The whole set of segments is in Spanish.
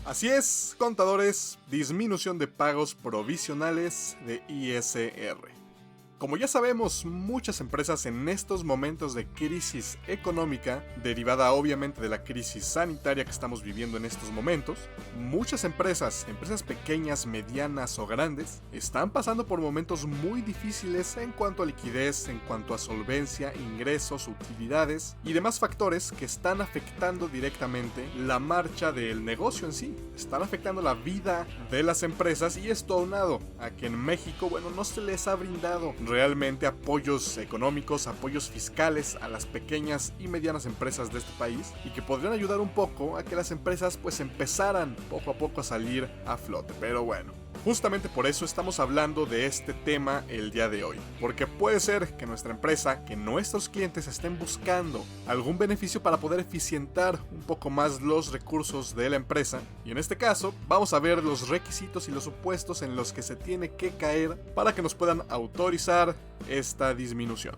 Así es, contadores, disminución de pagos provisionales de ISR. Como ya sabemos, muchas empresas en estos momentos de crisis económica, derivada obviamente de la crisis sanitaria que estamos viviendo en estos momentos, muchas empresas pequeñas, medianas o grandes, están pasando por momentos muy difíciles en cuanto a liquidez, en cuanto a solvencia, ingresos, utilidades y demás factores que están afectando directamente la marcha del negocio en sí. Están afectando la vida de las empresas y esto aunado a que en México, no se les ha brindado realmente apoyos económicos, apoyos fiscales a las pequeñas y medianas empresas de este país y que podrían ayudar un poco a que las empresas empezaran poco a poco a salir a flote. Pero justamente por eso estamos hablando de este tema el día de hoy, porque puede ser que nuestra empresa, que nuestros clientes estén buscando algún beneficio para poder eficientar un poco más los recursos de la empresa, y en este caso vamos a ver los requisitos y los supuestos en los que se tiene que caer para que nos puedan autorizar esta disminución.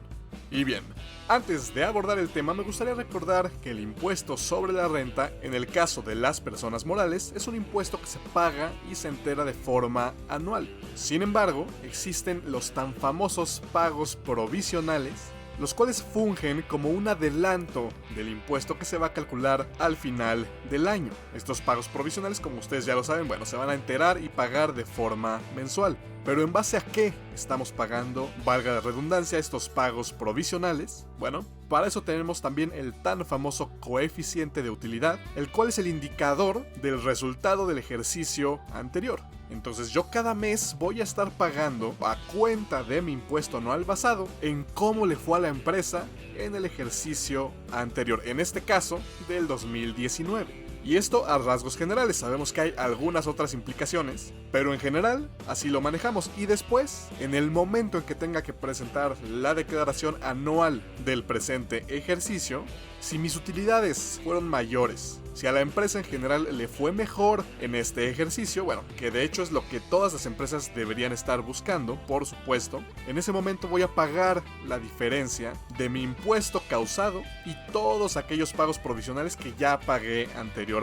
Y bien, antes de abordar el tema me gustaría recordar que el impuesto sobre la renta, en el caso de las personas morales, es un impuesto que se paga y se entera de forma anual. Sin embargo, existen los tan famosos pagos provisionales, los cuales fungen como un adelanto del impuesto que se va a calcular al final del año. Estos pagos provisionales, como ustedes ya lo saben, se van a enterar y pagar de forma mensual. Pero ¿en base a qué estamos pagando, valga la redundancia, estos pagos provisionales? Para eso tenemos también el tan famoso coeficiente de utilidad, el cual es el indicador del resultado del ejercicio anterior. Entonces yo cada mes voy a estar pagando a cuenta de mi impuesto anual basado en cómo le fue a la empresa en el ejercicio anterior, en este caso del 2019. Y esto a rasgos generales, sabemos que hay algunas otras implicaciones, pero en general así lo manejamos. Y después, en el momento en que tenga que presentar la declaración anual del presente ejercicio, si mis utilidades fueron mayores, si a la empresa en general le fue mejor en este ejercicio, que de hecho es lo que todas las empresas deberían estar buscando, por supuesto, en ese momento voy a pagar la diferencia de mi impuesto causado y todos aquellos pagos provisionales que ya pagué anteriormente.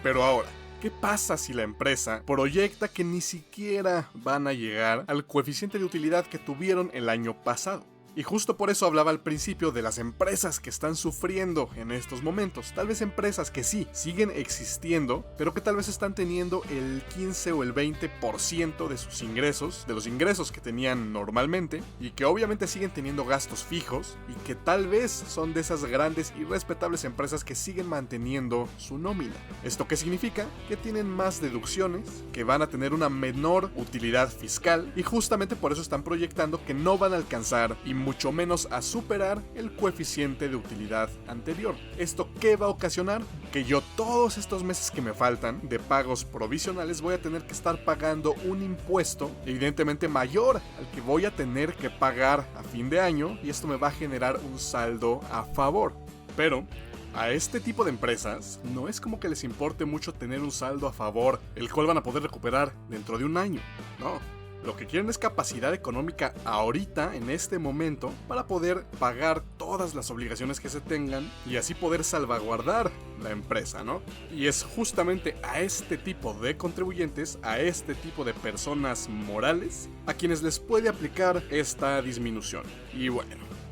Pero ahora, ¿qué pasa si la empresa proyecta que ni siquiera van a llegar al coeficiente de utilidad que tuvieron el año pasado? Y justo por eso hablaba al principio de las empresas que están sufriendo en estos momentos. Tal vez empresas que sí, siguen existiendo, pero que tal vez están teniendo el 15 o el 20% de sus ingresos, de los ingresos que tenían normalmente, y que obviamente siguen teniendo gastos fijos, y que tal vez son de esas grandes y respetables empresas que siguen manteniendo su nómina. ¿Esto qué significa? Que tienen más deducciones, que van a tener una menor utilidad fiscal, y justamente por eso están proyectando que no van a alcanzar y mucho menos a superar el coeficiente de utilidad anterior. ¿Esto qué va a ocasionar? Que yo todos estos meses que me faltan de pagos provisionales voy a tener que estar pagando un impuesto evidentemente mayor al que voy a tener que pagar a fin de año, y esto me va a generar un saldo a favor. Pero a este tipo de empresas no es como que les importe mucho tener un saldo a favor, el cual van a poder recuperar dentro de un año. No. Lo que quieren es capacidad económica ahorita, en este momento, para poder pagar todas las obligaciones que se tengan y así poder salvaguardar la empresa, ¿no? Y es justamente a este tipo de contribuyentes, a este tipo de personas morales, a quienes les puede aplicar esta disminución. Y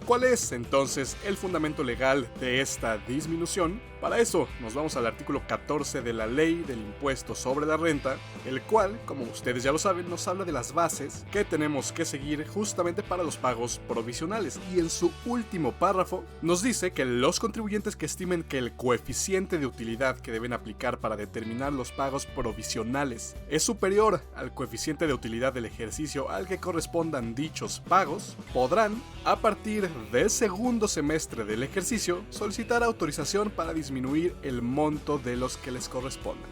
¿cuál es entonces el fundamento legal de esta disminución? Para eso nos vamos al artículo 14 de la Ley del Impuesto sobre la Renta, el cual, como ustedes ya lo saben, nos habla de las bases que tenemos que seguir justamente para los pagos provisionales. Y en su último párrafo nos dice que los contribuyentes que estimen que el coeficiente de utilidad que deben aplicar para determinar los pagos provisionales es superior al coeficiente de utilidad del ejercicio al que correspondan dichos pagos, podrán, a partir del segundo semestre del ejercicio, solicitar autorización para disminuir el monto de los que les correspondan.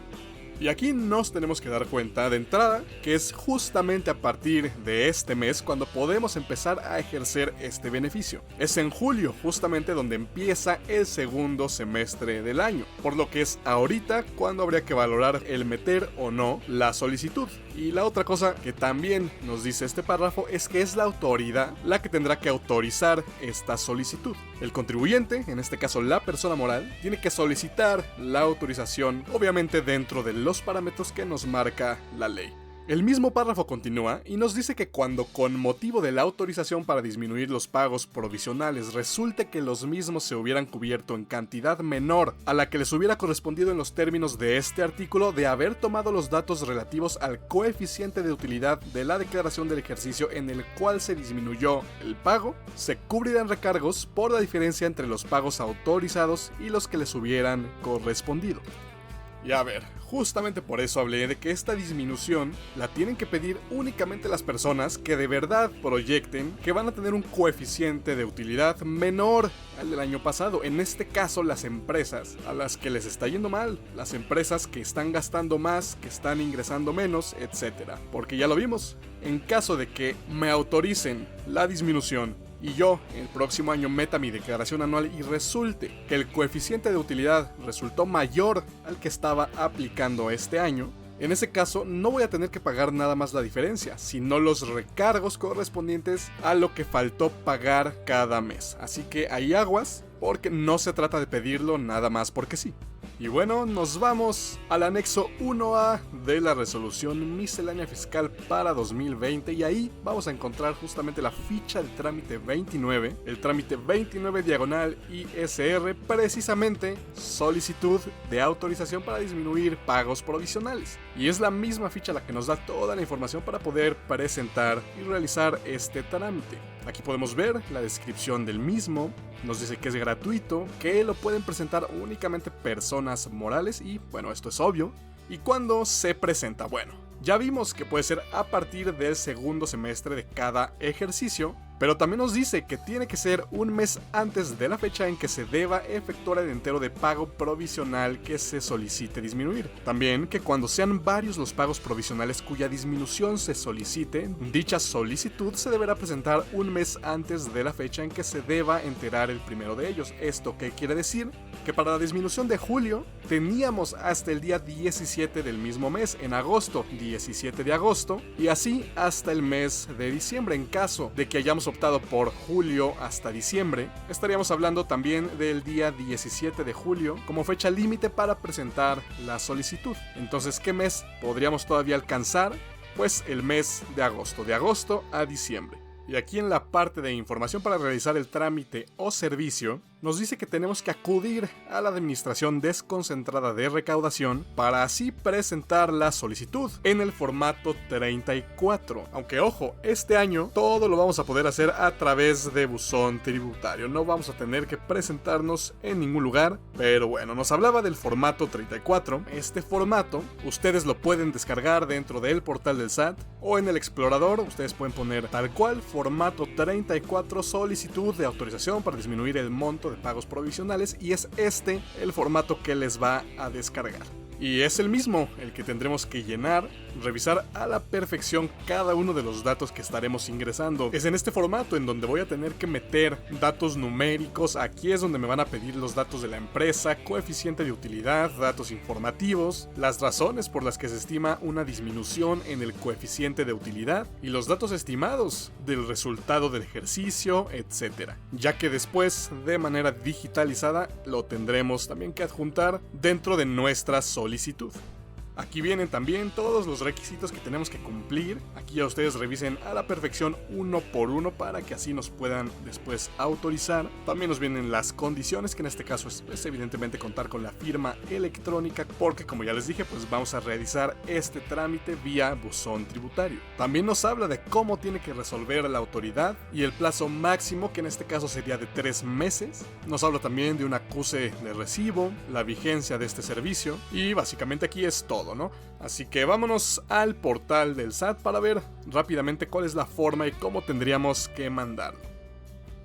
Y aquí nos tenemos que dar cuenta de entrada que es justamente a partir de este mes cuando podemos empezar a ejercer este beneficio. Es en julio justamente donde empieza el segundo semestre del año, por lo que es ahorita cuando habría que valorar el meter o no la solicitud. Y la otra cosa que también nos dice este párrafo es que es la autoridad la que tendrá que autorizar esta solicitud. El contribuyente, en este caso la persona moral, tiene que solicitar la autorización, obviamente dentro de los los parámetros que nos marca la ley. El mismo párrafo continúa y nos dice que cuando con motivo de la autorización para disminuir los pagos provisionales resulte que los mismos se hubieran cubierto en cantidad menor a la que les hubiera correspondido en los términos de este artículo de haber tomado los datos relativos al coeficiente de utilidad de la declaración del ejercicio en el cual se disminuyó el pago, se cubrirán recargos por la diferencia entre los pagos autorizados y los que les hubieran correspondido. Y a ver, justamente por eso hablé de que esta disminución la tienen que pedir únicamente las personas que de verdad proyecten que van a tener un coeficiente de utilidad menor al del año pasado. En este caso, las empresas a las que les está yendo mal, las empresas que están gastando más, que están ingresando menos, etc. Porque ya lo vimos, en caso de que me autoricen la disminución y yo el próximo año meta mi declaración anual y resulte que el coeficiente de utilidad resultó mayor al que estaba aplicando este año, en ese caso no voy a tener que pagar nada más la diferencia, sino los recargos correspondientes a lo que faltó pagar cada mes. Así que hay aguas, porque no se trata de pedirlo nada más porque sí. Y bueno, nos vamos al anexo 1A de la resolución miscelánea fiscal para 2020 y ahí vamos a encontrar justamente la ficha del trámite 29, el trámite 29 diagonal ISR, precisamente solicitud de autorización para disminuir pagos provisionales. Y es la misma ficha la que nos da toda la información para poder presentar y realizar este trámite. Aquí podemos ver la descripción del mismo, nos dice que es gratuito, que lo pueden presentar únicamente personas morales y bueno, esto es obvio. ¿Y cuándo se presenta? Bueno, ya vimos que puede ser a partir del segundo semestre de cada ejercicio, pero también nos dice que tiene que ser un mes antes de la fecha en que se deba efectuar el entero de pago provisional que se solicite disminuir. También que cuando sean varios los pagos provisionales cuya disminución se solicite, dicha solicitud se deberá presentar un mes antes de la fecha en que se deba enterar el primero de ellos. ¿Esto qué quiere decir? Que para la disminución de julio teníamos hasta el día 17 del mismo mes, en agosto 17 de agosto y así hasta el mes de diciembre. En caso de que hayamos optado por julio hasta diciembre, estaríamos hablando también del día 17 de julio como fecha límite para presentar la solicitud. Entonces, ¿qué mes podríamos todavía alcanzar? Pues el mes de agosto a diciembre. Y aquí en la parte de información para realizar el trámite o servicio, nos dice que tenemos que acudir a la Administración Desconcentrada de Recaudación para así presentar la solicitud en el formato 34. Aunque ojo, este año todo lo vamos a poder hacer a través de buzón tributario. No vamos a tener que presentarnos en ningún lugar, pero bueno, nos hablaba del formato 34. Este formato ustedes lo pueden descargar dentro del portal del SAT o en el explorador. Ustedes pueden poner tal cual formato 34 solicitud de autorización para disminuir el monto de pagos provisionales y es este el formato que les va a descargar. Y es el mismo el que tendremos que llenar, revisar a la perfección cada uno de los datos que estaremos ingresando. Es en este formato en donde voy a tener que meter datos numéricos. Aquí es donde me van a pedir los datos de la empresa, coeficiente de utilidad, datos informativos, las razones por las que se estima una disminución en el coeficiente de utilidad y los datos estimados del resultado del ejercicio, etc. Ya que después, de manera digitalizada, lo tendremos también que adjuntar dentro de nuestra solicitud. Aquí vienen también todos los requisitos que tenemos que cumplir. Aquí ya ustedes revisen a la perfección uno por uno para que así nos puedan después autorizar. También nos vienen las condiciones, que en este caso es evidentemente contar con la firma electrónica, porque como ya les dije, pues vamos a realizar este trámite vía buzón tributario. También nos habla de cómo tiene que resolver la autoridad y el plazo máximo, que en este caso sería de 3 meses. Nos habla también de un acuse de recibo, la vigencia de este servicio y básicamente aquí es todo, ¿no? Así que vámonos al portal del SAT para ver rápidamente cuál es la forma y cómo tendríamos que mandarlo.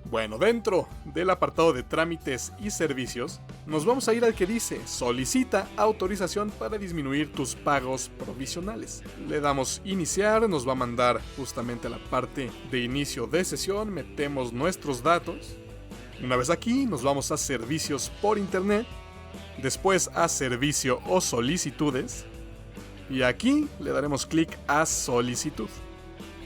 Bueno, dentro del apartado de trámites y servicios, nos vamos a ir al que dice solicita autorización para disminuir tus pagos provisionales. Le damos iniciar, nos va a mandar justamente a la parte de inicio de sesión, metemos nuestros datos. Una vez aquí, nos vamos a servicios por internet, después a servicio o solicitudes, y aquí le daremos clic a solicitud.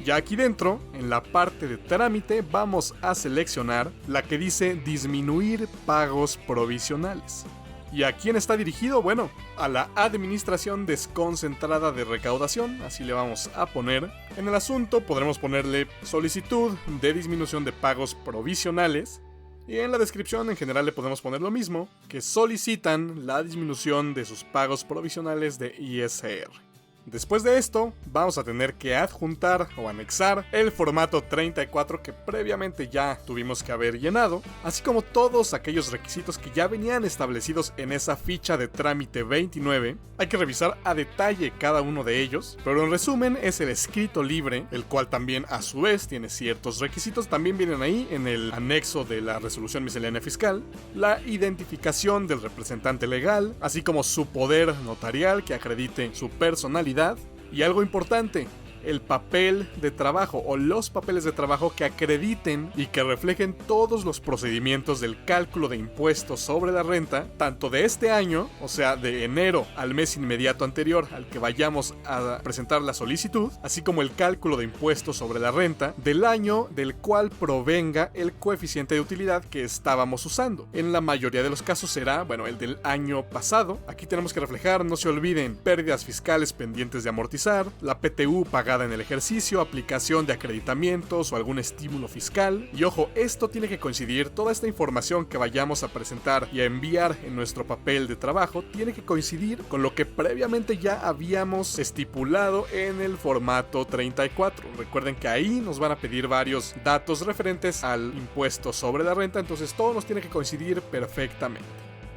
Ya aquí dentro, en la parte de trámite, vamos a seleccionar la que dice disminuir pagos provisionales. ¿Y a quién está dirigido? Bueno, a la Administración Desconcentrada de Recaudación, así le vamos a poner. En el asunto podremos ponerle solicitud de disminución de pagos provisionales. Y en la descripción en general le podemos poner lo mismo, que solicitan la disminución de sus pagos provisionales de ISR. Después de esto, vamos a tener que adjuntar o anexar el formato 34 que previamente ya tuvimos que haber llenado, así como todos aquellos requisitos que ya venían establecidos en esa ficha de trámite 29. Hay que revisar a detalle cada uno de ellos, pero en resumen es el escrito libre, el cual también a su vez tiene ciertos requisitos, también vienen ahí en el anexo de la resolución miscelánea fiscal, la identificación del representante legal, así como su poder notarial que acredite su personalidad. Y algo importante, el papel de trabajo o los papeles de trabajo que acrediten y que reflejen todos los procedimientos del cálculo de impuestos sobre la renta, tanto de este año, o sea, de enero al mes inmediato anterior al que vayamos a presentar la solicitud, así como el cálculo de impuestos sobre la renta del año del cual provenga el coeficiente de utilidad que estábamos usando. En la mayoría de los casos será, bueno, el del año pasado. Aquí tenemos que reflejar, no se olviden, pérdidas fiscales pendientes de amortizar, la PTU pagada en el ejercicio, aplicación de acreditamientos o algún estímulo fiscal. Y ojo, esto tiene que coincidir, toda esta información que vayamos a presentar y a enviar en nuestro papel de trabajo tiene que coincidir con lo que previamente ya habíamos estipulado en el formato 34. Recuerden que ahí nos van a pedir varios datos referentes al impuesto sobre la renta, entonces todo nos tiene que coincidir perfectamente.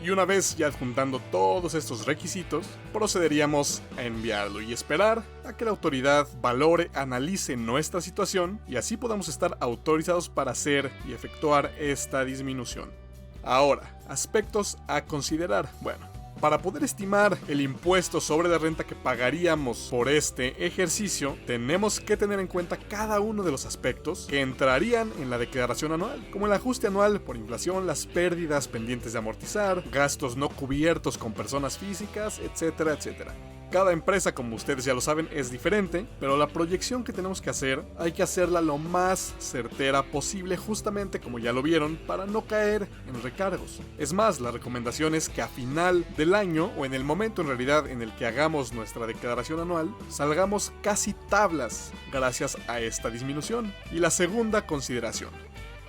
Y una vez ya adjuntando todos estos requisitos, procederíamos a enviarlo y esperar a que la autoridad valore, analice nuestra situación y así podamos estar autorizados para hacer y efectuar esta disminución. Ahora, aspectos a considerar. Bueno, para poder estimar el impuesto sobre la renta que pagaríamos por este ejercicio, tenemos que tener en cuenta cada uno de los aspectos que entrarían en la declaración anual, como el ajuste anual por inflación, las pérdidas pendientes de amortizar, gastos no cubiertos con personas físicas, etcétera, etcétera. Cada empresa, como ustedes ya lo saben, es diferente, pero la proyección que tenemos que hacer hay que hacerla lo más certera posible, justamente como ya lo vieron, para no caer en recargos. Es más, la recomendación es que a final del año, o en el momento en realidad en el que hagamos nuestra declaración anual, salgamos casi tablas gracias a esta disminución. Y la segunda consideración: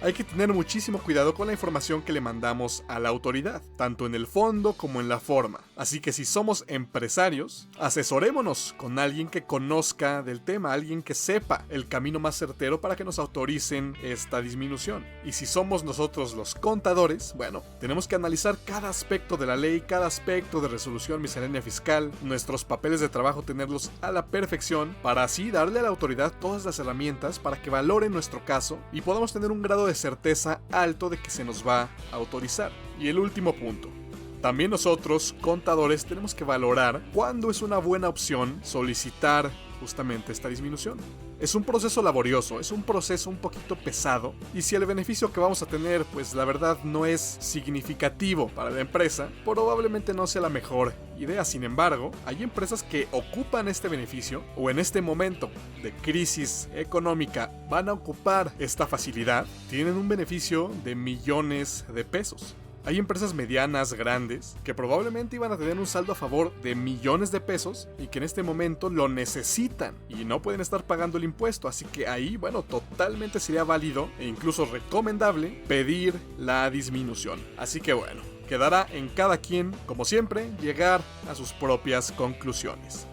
hay que tener muchísimo cuidado con la información que le mandamos a la autoridad, tanto en el fondo como en la forma. Así que si somos empresarios, asesorémonos con alguien que conozca del tema, alguien que sepa el camino más certero para que nos autoricen esta disminución. Y si somos nosotros los contadores, bueno, tenemos que analizar cada aspecto de la ley, cada aspecto de resolución miscelánea fiscal, nuestros papeles de trabajo tenerlos a la perfección, para así darle a la autoridad todas las herramientas para que valore nuestro caso y podamos tener un grado de certeza alto de que se nos va a autorizar. Y el último punto: también nosotros, contadores, tenemos que valorar cuándo es una buena opción solicitar justamente esta disminución. Es un proceso laborioso, es un proceso un poquito pesado, y si el beneficio que vamos a tener, pues la verdad no es significativo para la empresa, probablemente no sea la mejor idea. Sin embargo, hay empresas que ocupan este beneficio, o en este momento de crisis económica van a ocupar esta facilidad, tienen un beneficio de millones de pesos. Hay empresas medianas, grandes, que probablemente iban a tener un saldo a favor de millones de pesos y que en este momento lo necesitan y no pueden estar pagando el impuesto. Así que ahí, bueno, totalmente sería válido e incluso recomendable pedir la disminución. Así que bueno, quedará en cada quien, como siempre, llegar a sus propias conclusiones.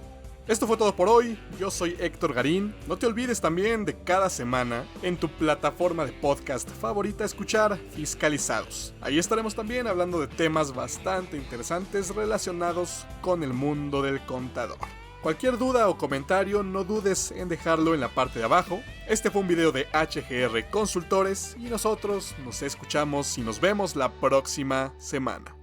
Esto fue todo por hoy. Yo soy Héctor Garín. No te olvides también de cada semana en tu plataforma de podcast favorita escuchar Fiscalizados. Ahí estaremos también hablando de temas bastante interesantes relacionados con el mundo del contador. Cualquier duda o comentario, no dudes en dejarlo en la parte de abajo. Este fue un video de HGR Consultores y nosotros nos escuchamos y nos vemos la próxima semana.